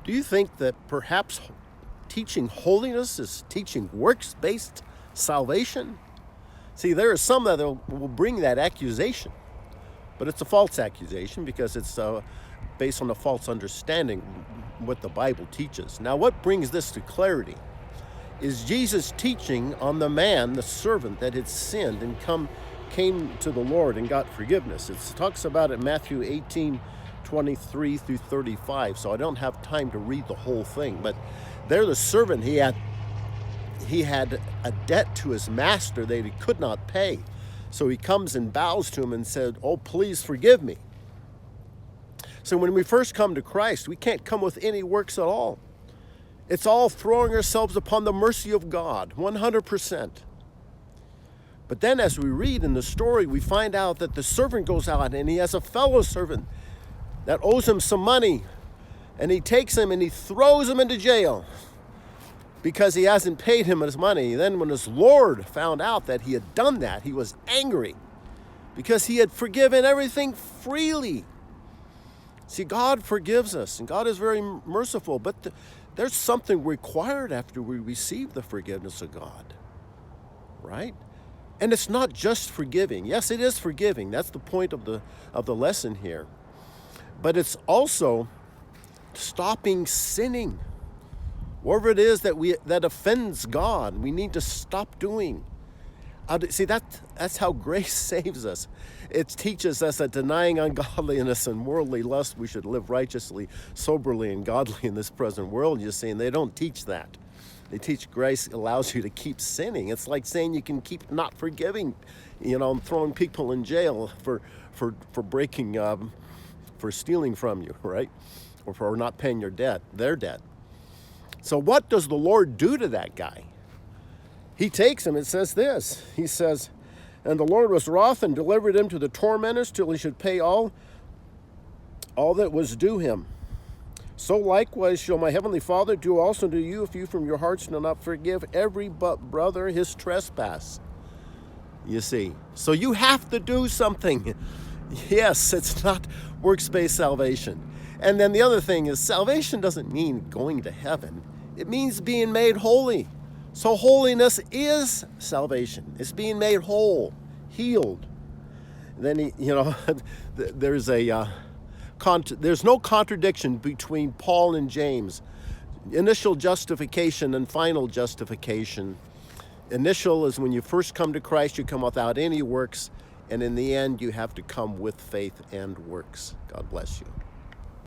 Do you think that perhaps teaching holiness is teaching works-based salvation? See, there are some that will bring that accusation, but it's a false accusation because it's based on a false understanding what the Bible teaches. Now, what brings this to clarity is Jesus' teaching on the man, the servant that had sinned and came to the Lord and got forgiveness. It talks about it in Matthew 18:23 through 35, so I don't have time to read the whole thing, but there the servant, he had a debt to his master that he could not pay. So he comes and bows to him and said, "Oh, please forgive me." So when we first come to Christ, we can't come with any works at all. It's all throwing ourselves upon the mercy of God, 100%. But then as we read in the story, we find out that the servant goes out and he has a fellow servant that owes him some money. And he takes him and he throws him into jail because he hasn't paid him his money. Then when his Lord found out that he had done that, he was angry because he had forgiven everything freely. See, God forgives us and God is very merciful, but there's something required after we receive the forgiveness of God, right? And it's not just forgiving. Yes, it is forgiving. That's the point of the lesson here. But it's also stopping sinning. Whatever it is that offends God, we need to stop doing. See, that's how grace saves us. It teaches us that denying ungodliness and worldly lust, we should live righteously, soberly, and godly in this present world. You see, and they don't teach that. They teach grace allows you to keep sinning. It's like saying you can keep not forgiving, and throwing people in jail for breaking, for stealing from you, right? Or for not paying their debt. So what does the Lord do to that guy? He takes him, it says this. He says, "And the Lord was wroth and delivered him to the tormentors till he should pay all that was due him. So likewise shall my heavenly Father do also to you if you from your hearts do not forgive every brother his trespass." You see, so you have to do something. Yes, it's not works-based salvation. And then the other thing is salvation doesn't mean going to heaven. It means being made holy. So holiness is salvation. It's being made whole, healed. Then, there's no contradiction between Paul and James. Initial justification and final justification. Initial is when you first come to Christ, you come without any works. And in the end, you have to come with faith and works. God bless you.